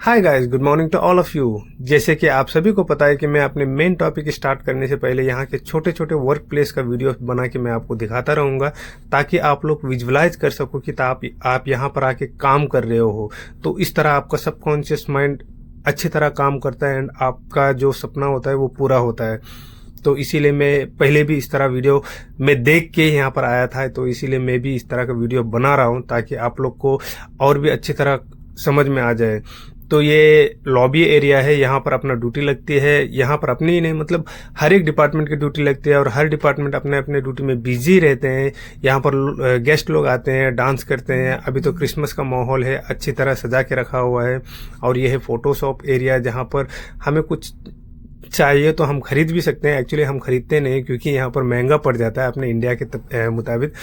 Hi guys, good morning to all of you. जैसे कि आप सभी को पता है कि मैं अपने मेन टॉपिक स्टार्ट करने से पहले यहाँ के छोटे छोटे वर्क प्लेस का वीडियो बना के मैं आपको दिखाता रहूँगा, ताकि आप लोग विजुअलाइज कर सको कि आप यहाँ पर आके काम कर रहे हो। तो इस तरह आपका सबकॉन्शियस माइंड अच्छी तरह काम करता है एंड आपका जो सपना होता है वो पूरा होता है। तो इसीलिए मैं पहले भी इस तरह वीडियो मैं देख के यहाँ पर आया था, तो इसीलिए मैं भी इस तरह का वीडियो बना रहा हूँ ताकि आप लोग को और भी अच्छी तरह समझ में आ जाए। तो ये लॉबी एरिया है, यहाँ पर अपना ड्यूटी लगती है। यहाँ पर अपनी ही नहीं, मतलब हर एक डिपार्टमेंट की ड्यूटी लगती है और हर डिपार्टमेंट अपने अपने ड्यूटी में बिजी रहते हैं। यहाँ पर गेस्ट लोग आते हैं, डांस करते हैं। अभी तो क्रिसमस का माहौल है, अच्छी तरह सजा के रखा हुआ है। और ये है फोटोशॉप एरिया, जहाँ पर हमें कुछ चाहिए तो हम खरीद भी सकते हैं। एक्चुअली हम खरीदते नहीं, क्योंकि यहाँ पर महंगा पड़ जाता है अपने इंडिया के मुताबिक।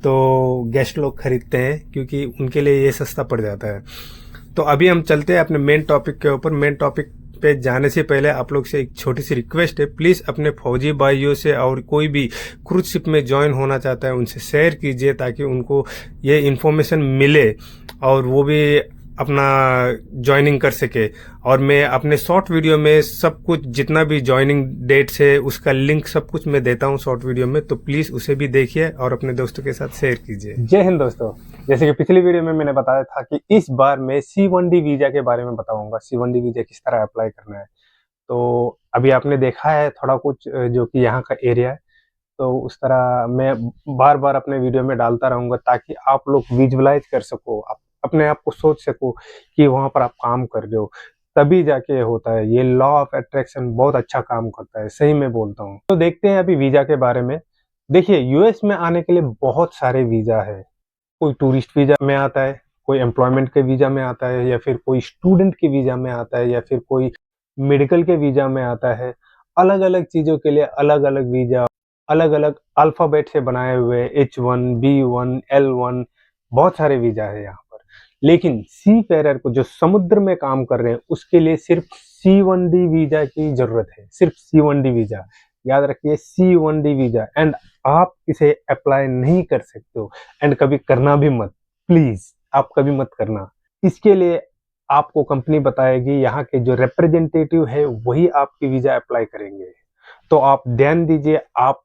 तो गेस्ट लोग खरीदते हैं क्योंकि उनके लिए ये सस्ता पड़ जाता है। तो अभी हम चलते हैं अपने मेन टॉपिक के ऊपर। मेन टॉपिक पे जाने से पहले आप लोग से एक छोटी सी रिक्वेस्ट है, प्लीज अपने फौजी भाइयों से और कोई भी क्रूज शिप में ज्वाइन होना चाहता है उनसे शेयर कीजिए, ताकि उनको ये इन्फॉर्मेशन मिले और वो भी अपना ज्वाइनिंग कर सके। और मैं अपने शॉर्ट वीडियो में सब कुछ, जितना भी ज्वाइनिंग डेट्स है उसका लिंक सब कुछ मैं देता हूँ शॉर्ट वीडियो में, तो प्लीज उसे भी देखिए और अपने दोस्तों के साथ शेयर कीजिए। जय हिंद दोस्तों। जैसे कि पिछली वीडियो में मैंने बताया था कि इस बार मैं C1D वीजा के बारे में बताऊंगा। C1D वीजा किस तरह अप्लाई करना है। तो अभी आपने देखा है थोड़ा कुछ जो कि यहाँ का एरिया है, तो उस तरह मैं बार बार अपने वीडियो में डालता रहूंगा ताकि आप लोग विजुअलाइज कर सको, आप अपने आप को सोच सको कि वहां पर आप काम कर रहे हो। तभी जाके होता है। ये लॉ ऑफ अट्रैक्शन बहुत अच्छा काम करता है, सही में बोलता हूँ। तो देखते हैं अभी वीजा के बारे में। देखिए, यूएस में आने के लिए बहुत सारे वीजा है। कोई टूरिस्ट वीजा में आता है, कोई एम्प्लॉयमेंट के वीजा में आता है, या फिर कोई स्टूडेंट के वीजा में आता है, या फिर कोई मेडिकल के वीजा में आता है। अलग अलग चीजों के लिए अलग अलग वीजा, अलग अलग अल्फाबेट से बनाए हुए H1, B1, L1, बहुत सारे वीजा है यहाँ पर। लेकिन सी फेरर को, जो समुद्र में काम कर रहे हैं, उसके लिए सिर्फ C1D वीजा की जरूरत है। सिर्फ C1D वीजा, याद रखिए, C1D वीजा। एंड आप इसे अप्लाई नहीं कर सकते हो, एंड कभी करना भी मत, प्लीज आप कभी मत करना। इसके लिए आपको कंपनी बताएगी, यहाँ के जो रिप्रेजेंटेटिव है वही आपकी वीजा अप्लाई करेंगे। तो आप ध्यान दीजिए, आप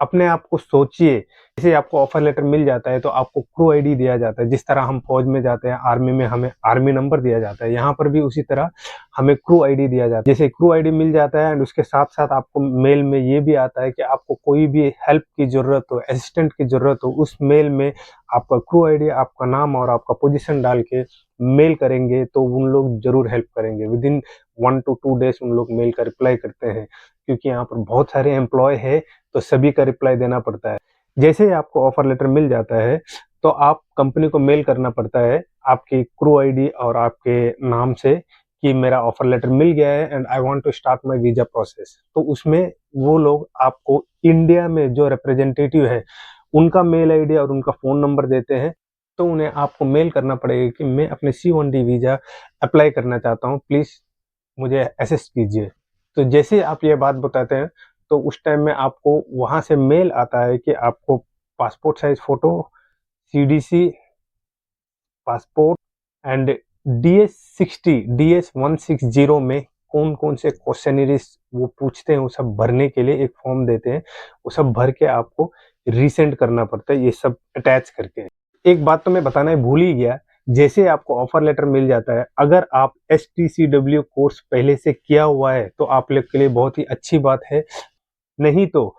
अपने आप को सोचिए। जैसे आपको ऑफर लेटर मिल जाता है तो आपको क्रू आईडी दिया जाता है। जिस तरह हम फौज में जाते हैं, आर्मी में हमें आर्मी नंबर दिया जाता है, यहाँ पर भी उसी तरह हमें क्रू आईडी दिया जाता है। जैसे क्रू आईडी मिल जाता है, एंड उसके साथ साथ आपको मेल में ये भी आता है कि आपको कोई भी हेल्प की जरूरत हो, असिस्टेंट की जरूरत हो, उस मेल में आपका क्रू आईडी, आपका नाम और आपका पोजीशन डाल के मेल करेंगे तो उन लोग जरूर हेल्प करेंगे। विद इन 1 to 2 डेज उन लोग मेल का रिप्लाई करते हैं, क्योंकि यहाँ पर बहुत सारे एम्प्लॉय है तो सभी का रिप्लाई देना पड़ता है। जैसे ही आपको ऑफर लेटर मिल जाता है तो आप कंपनी को मेल करना पड़ता है आपकी क्रू आईडी और आपके नाम से कि मेरा ऑफर लेटर मिल गया है and I want to start my visa process. तो उसमें वो लोग आपको इंडिया में जो रिप्रेजेंटेटिव है उनका मेल आईडी और उनका फोन नंबर देते हैं। तो उन्हें आपको मेल करना पड़ेगा कि मैं अपने C1D वीजा अप्लाई करना चाहता हूँ, प्लीज मुझे असिस्ट कीजिए। तो जैसे आप ये बात बताते हैं तो उस टाइम में आपको वहां से मेल आता है कि आपको passport size photo, CDC, passport and DS160 में कौन कौन से क्वेश्चनरीज वो पूछते हैं, वो सब भरने के लिए एक फॉर्म देते हैं। वो सब भर के आपको रीसेंड करना पड़ता है, ये सब अटैच करके। एक बात तो मैं बताना ही भूल ही गया, जैसे आपको ऑफर लेटर मिल जाता है, अगर आप STCW कोर्स पहले से किया हुआ है तो आप लोग के लिए बहुत ही अच्छी बात है। नहीं तो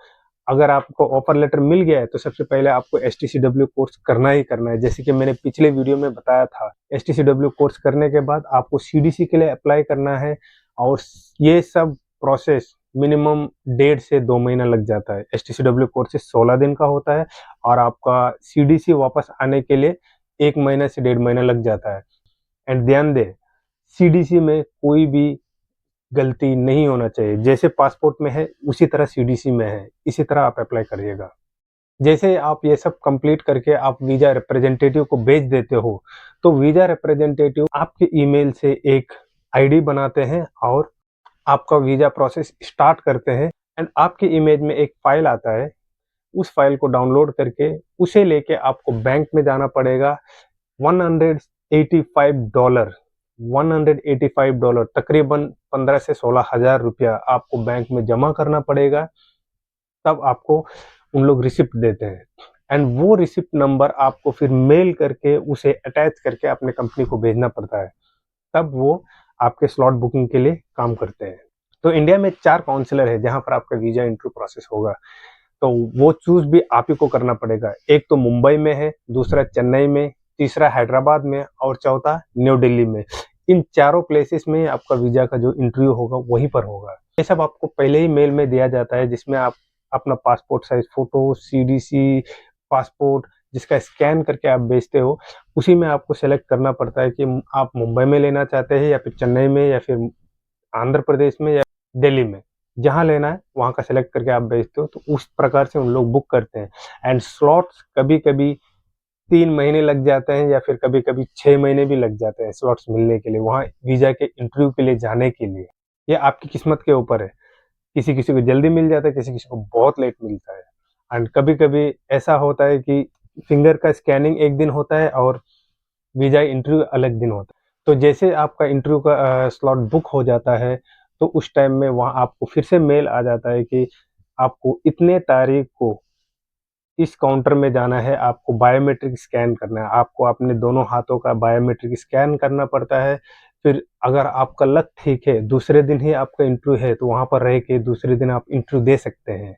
अगर आपको ऑफर लेटर मिल गया है तो सबसे पहले आपको STCW कोर्स करना ही करना है। जैसे कि मैंने पिछले वीडियो में बताया था, STCW कोर्स करने के बाद आपको CDC के लिए अप्लाई करना है, और ये सब प्रोसेस मिनिमम 1.5 से 2 महीना लग जाता है। STCW कोर्स 16 दिन का होता है और आपका CDC वापस आने के लिए 1 महीना से 1.5 महीना लग जाता है। एंड ध्यान दे, CDC में कोई भी गलती नहीं होना चाहिए। जैसे पासपोर्ट में है उसी तरह CDC में है, इसी तरह आप अप्लाई करिएगा। जैसे आप ये सब कंप्लीट करके आप वीजा रिप्रेजेंटेटिव को भेज देते हो, तो वीजा रिप्रेजेंटेटिव आपके ईमेल से एक आईडी बनाते हैं और आपका वीजा प्रोसेस स्टार्ट करते हैं। एंड आपके इमेज में एक फाइल आता है, उस फाइल को डाउनलोड करके उसे लेके आपको बैंक में जाना पड़ेगा। $185 $185, तकरीबन 15 से 16,000 रुपया आपको बैंक में जमा करना पड़ेगा, तब आपको उन लोग रिसिप्ट देते हैं। एंड वो रिसिप्ट नंबर आपको फिर मेल करके उसे अटैच करके अपने कंपनी को भेजना पड़ता है, तब वो आपके स्लॉट बुकिंग के लिए काम करते हैं। तो इंडिया में 4 काउंसलर है जहां पर आपका वीजा इंटरव्यू प्रोसेस होगा, तो वो चूज भी आप ही को करना पड़ेगा। एक तो मुंबई में है, दूसरा चेन्नई में, तीसरा हैदराबाद में और चौथा न्यू दिल्ली में। इन चारों प्लेसेस में आपका वीजा का जो इंटरव्यू होगा वहीं पर होगा। ये सब आपको पहले ही मेल में दिया जाता है, जिसमें आप अपना passport size photo, CDC passport जिसका स्कैन करके आप भेजते हो, उसी में आपको सेलेक्ट करना पड़ता है कि आप मुंबई में लेना चाहते हैं या फिर चेन्नई में या फिर आंध्र प्रदेश में या दिल्ली में। जहाँ लेना है वहाँ का सेलेक्ट करके आप भेजते हो, तो उस प्रकार से उन लोग बुक करते हैं। एंड स्लॉट्स कभी कभी 3 महीने लग जाते हैं या फिर कभी कभी 6 महीने भी लग जाते हैं स्लॉट्स मिलने के लिए, वहाँ वीजा के इंटरव्यू के लिए जाने के लिए। ये आपकी किस्मत के ऊपर है, किसी किसी को जल्दी मिल जाता है, किसी किसी को बहुत लेट मिलता है। एंड कभी कभी ऐसा होता है कि फिंगर का स्कैनिंग एक दिन होता है और वीजा इंटरव्यू अलग दिन होता है। तो जैसे आपका इंटरव्यू का स्लॉट बुक हो जाता है, तो उस टाइम में वहाँ आपको फिर से मेल आ जाता है कि आपको इतने तारीख को इस काउंटर में जाना है, आपको बायोमेट्रिक स्कैन करना है, आपको अपने दोनों हाथों का बायोमेट्रिक स्कैन करना पड़ता है। फिर अगर आपका लक ठीक है, दूसरे दिन ही आपका इंटरव्यू है, तो वहाँ पर रह के दूसरे दिन आप इंटरव्यू दे सकते हैं।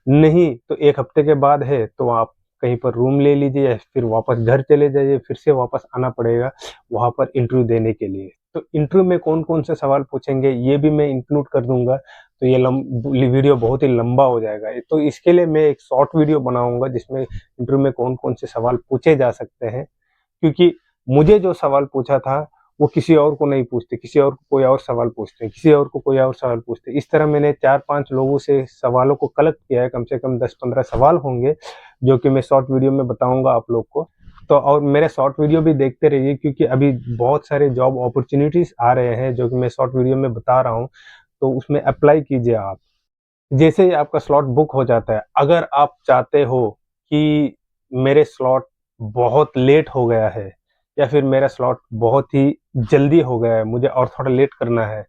नहीं तो 1 हफ्ते के बाद है तो आप कहीं पर रूम ले लीजिए या फिर वापस घर चले जाइए, फिर से वापस आना पड़ेगा वहाँ पर इंटरव्यू देने के लिए। तो इंटरव्यू में कौन-कौन से सवाल पूछेंगे ये भी मैं इंक्लूड कर दूँगा, तो ये वीडियो बहुत ही लंबा हो जाएगा। तो इसके लिए मैं एक शॉर्ट वीडियो बनाऊँगा जिसमें इंटरव्यू में कौन-कौन से सवाल पूछे जा सकते हैं। क्योंकि मुझे जो सवाल पूछा था वो किसी और को नहीं पूछते, किसी और को कोई और सवाल पूछते हैं, किसी और को कोई और सवाल पूछते हैं। इस तरह मैंने 4-5 लोगों से सवालों को कलेक्ट किया है, कम से कम 10-15 सवाल होंगे, जो कि मैं शॉर्ट वीडियो में बताऊँगा आप लोग को। तो और मेरे शॉर्ट वीडियो भी देखते रहिए, क्योंकि अभी बहुत सारे जॉब अपॉर्च्युनिटीज़ आ रहे हैं जो कि मैं शॉर्ट वीडियो में बता रहा हूँ, तो उसमें अप्लाई कीजिए आप। जैसे ही आपका स्लॉट बुक हो जाता है, अगर आप चाहते हो कि मेरे स्लॉट बहुत लेट हो गया है या फिर मेरा स्लॉट बहुत ही जल्दी हो गया है, मुझे और थोड़ा लेट करना है,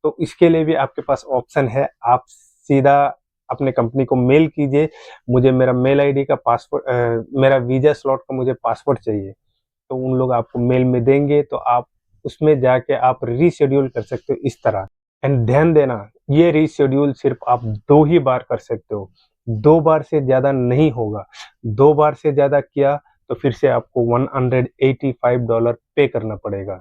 तो इसके लिए भी आपके पास ऑप्शन है। आप सीधा अपने कंपनी को मेल कीजिए, मुझे मेरा मेल आईडी का मेरा वीज़ा स्लॉट का मुझे पासवर्ड चाहिए, तो उन लोग आपको मेल में देंगे, तो आप उसमें जाके आप रीशेड्यूल कर सकते हो इस तरह। एंड ध्यान देना, ये रीशेड्यूल सिर्फ आप 2 ही बार कर सकते हो, 2 बार से ज़्यादा नहीं होगा। 2 बार से ज़्यादा किया तो फिर से आपको $185 पे करना पड़ेगा।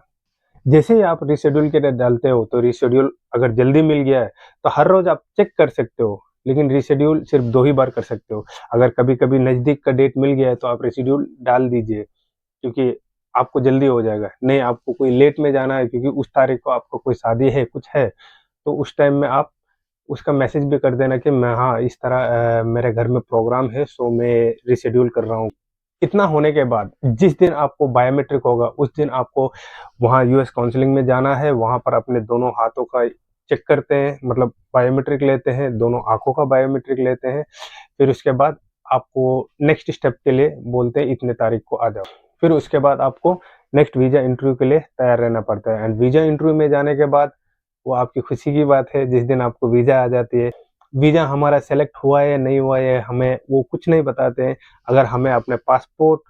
जैसे ही आप रीशेड्यूल के लिए डालते हो, तो रीशेड्यूल अगर जल्दी मिल गया है, तो हर रोज़ आप चेक कर सकते हो, लेकिन रीशेड्यूल सिर्फ 2 ही बार कर सकते हो। अगर कभी-कभी नज़दीक का डेट मिल गया है, तो आप रीशेड्यूल डाल दीजिए, क्योंकि आपको जल्दी हो जाएगा। नहीं, आपको कोई लेट में जाना है क्योंकि उस तारीख को आपको कोई शादी है, कुछ है, तो उस टाइम में आप उसका मैसेज भी कर देना कि मैं हाँ, इस तरह मेरे घर में प्रोग्राम है, सो मैं रीशेड्यूल कर रहा हूँ। इतना होने के बाद जिस दिन आपको बायोमेट्रिक होगा, उस दिन आपको वहाँ यूएस काउंसलिंग में जाना है। वहाँ पर अपने दोनों हाथों का चेक करते हैं, मतलब बायोमेट्रिक लेते हैं, दोनों आँखों का बायोमेट्रिक लेते हैं। फिर उसके बाद आपको नेक्स्ट स्टेप के लिए बोलते हैं, इतने तारीख को आ जाओ। फिर उसके बाद आपको नेक्स्ट वीज़ा इंटरव्यू के लिए तैयार रहना पड़ता है। एंड वीज़ा इंटरव्यू में जाने के बाद वो आपकी खुशी की बात है, जिस दिन आपको वीज़ा आ जाती है। वीज़ा हमारा सेलेक्ट हुआ है या नहीं हुआ है, हमें वो कुछ नहीं बताते हैं। अगर हमें अपने पासपोर्ट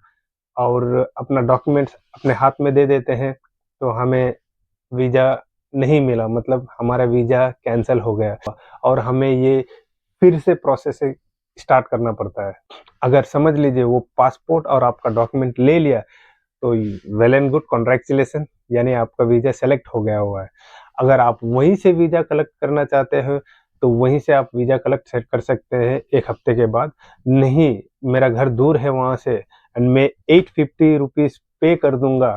और अपना डॉक्यूमेंट्स अपने हाथ में दे देते हैं, तो हमें वीज़ा नहीं मिला, मतलब हमारा वीज़ा कैंसल हो गया और हमें ये फिर से प्रोसेस स्टार्ट करना पड़ता है। अगर समझ लीजिए वो पासपोर्ट और आपका डॉक्यूमेंट ले लिया, तो वेल एंड गुड, कांग्रेचुलेशन, यानी आपका वीज़ा सेलेक्ट हो गया हुआ है। अगर आप वहीं से वीज़ा कलेक्ट करना चाहते हो, तो वहीं से आप वीज़ा कलेक्ट कर सकते हैं 1 हफ्ते के बाद। नहीं, मेरा घर दूर है वहाँ से एंड मैं ₹850 पे कर दूँगा,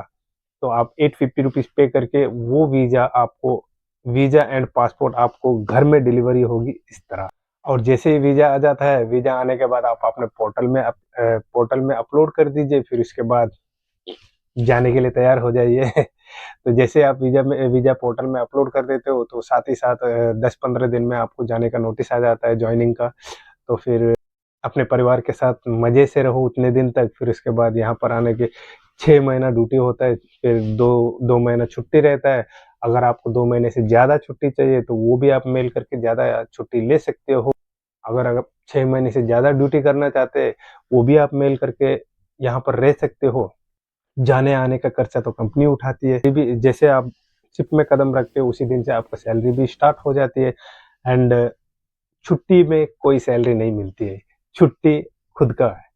तो आप ₹850 पे करके वो वीज़ा एंड पासपोर्ट आपको घर में डिलीवरी होगी इस तरह। और जैसे ही वीज़ा आ जाता है, वीज़ा आने के बाद आप अपने पोर्टल में अपलोड कर दीजिए, फिर उसके बाद जाने के लिए तैयार हो जाइए। तो जैसे आप वीज़ा पोर्टल में अपलोड कर देते हो, तो साथ ही साथ 10-15 दिन में आपको जाने का नोटिस आ जाता है जॉइनिंग का। तो फिर अपने परिवार के साथ मज़े से रहो उतने दिन तक, फिर उसके बाद यहाँ पर आने के 6 महीना ड्यूटी होता है, फिर 2 महीना छुट्टी रहता है। अगर आपको 2 महीने से ज़्यादा छुट्टी चाहिए तो वो भी आप मेल करके ज़्यादा छुट्टी ले सकते हो। अगर 6 महीने से ज़्यादा ड्यूटी करना चाहते हैं, वो भी आप मेल करके यहाँ पर रह सकते हो। जाने-आने का खर्चा तो कंपनी उठाती है। ये भी जैसे आप शिप में कदम रखते हो उसी दिन से आपका सैलरी भी स्टार्ट हो जाती है। एंड छुट्टी में कोई सैलरी नहीं मिलती है, छुट्टी खुद का है।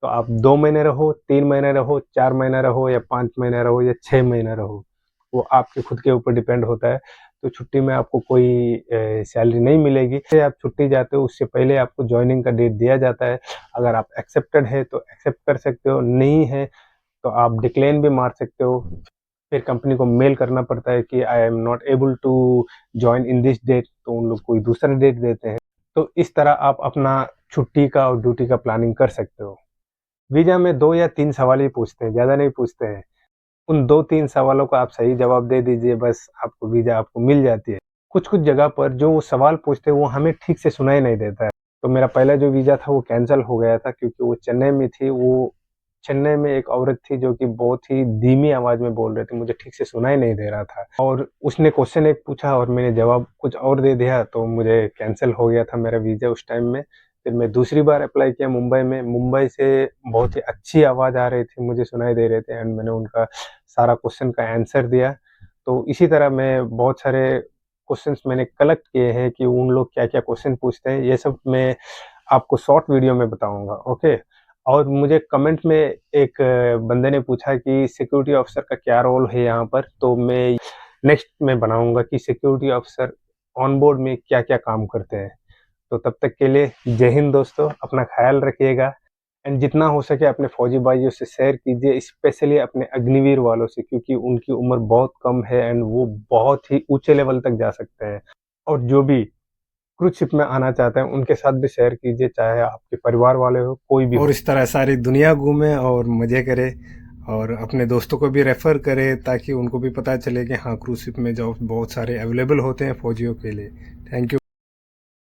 तो आप 2 महीने रहो, 3 महीने रहो, 4 महीने रहो या 5 महीने रहो या 6 महीने रहो, वो आपके खुद के ऊपर डिपेंड होता है। तो छुट्टी में आपको कोई सैलरी नहीं मिलेगी। जैसे आप छुट्टी जाते हो उससे पहले आपको जॉइनिंग का डेट दिया जाता है। अगर आप एक्सेप्टेड है तो एक्सेप्ट कर सकते हो, नहीं है तो आप डिक्लाइन भी मार सकते हो। फिर कंपनी को मेल करना पड़ता है कि I am not able to join in this date, तो उन लोग कोई दूसरा डेट देते हैं। तो इस तरह आप अपना छुट्टी का और ड्यूटी का प्लानिंग कर सकते हो। वीज़ा में 2 या 3 सवाल ही पूछते हैं, ज़्यादा नहीं पूछते हैं। उन 2-3 सवालों का आप सही जवाब दे दीजिए, बस आपको वीज़ा आपको मिल जाती है। कुछ-कुछ जगह पर जो वो सवाल पूछते हैं वो हमें ठीक से सुनाई नहीं देता है। तो मेरा पहला जो वीज़ा था वो कैंसल हो गया था क्योंकि वो चेन्नई में थी। वो चेन्नई में एक औरत थी जो कि बहुत ही धीमी आवाज़ में बोल रही थी, मुझे ठीक से सुनाई नहीं दे रहा था। और उसने क्वेश्चन एक पूछा और मैंने जवाब कुछ और दे दिया, तो मुझे कैंसल हो गया था मेरा वीज़ा उस टाइम में। फिर मैं दूसरी बार अप्लाई किया मुंबई में। मुंबई से बहुत ही अच्छी आवाज़ आ रही थी, मुझे सुनाई दे रहे थे एंड मैंने उनका सारा क्वेश्चन का आंसर दिया। तो इसी तरह मैं बहुत सारे क्वेश्चंस मैंने कलेक्ट किए हैं कि उन लोग क्या-क्या क्वेश्चन पूछते हैं, ये सब मैं आपको शॉर्ट वीडियो में बताऊँगा, ओके? और मुझे कमेंट में एक बंदे ने पूछा कि सिक्योरिटी ऑफिसर का क्या रोल है यहाँ पर, तो मैं नेक्स्ट में बनाऊँगा कि सिक्योरिटी ऑफिसर ऑन बोर्ड में क्या-क्या काम करते हैं। तो तब तक के लिए जय हिंद दोस्तों, अपना ख्याल रखिएगा एंड जितना हो सके अपने फौजी भाइयों से शेयर कीजिए, स्पेशली अपने अग्निवीर वालों से, क्योंकि उनकी उम्र बहुत कम है एंड वो बहुत ही ऊँचे लेवल तक जा सकते हैं। और जो भी क्रूज़ शिप में आना चाहते हैं उनके साथ भी शेयर कीजिए, चाहे आपके परिवार वाले हो, कोई भी हो। और इस तरह सारी दुनिया घूमें और मज़े करें और अपने दोस्तों को भी रेफ़र करें ताकि उनको भी पता चले कि हाँ, क्रूज़ शिप में जॉब बहुत सारे अवेलेबल होते हैं फ़ौजियों के लिए। Thank you.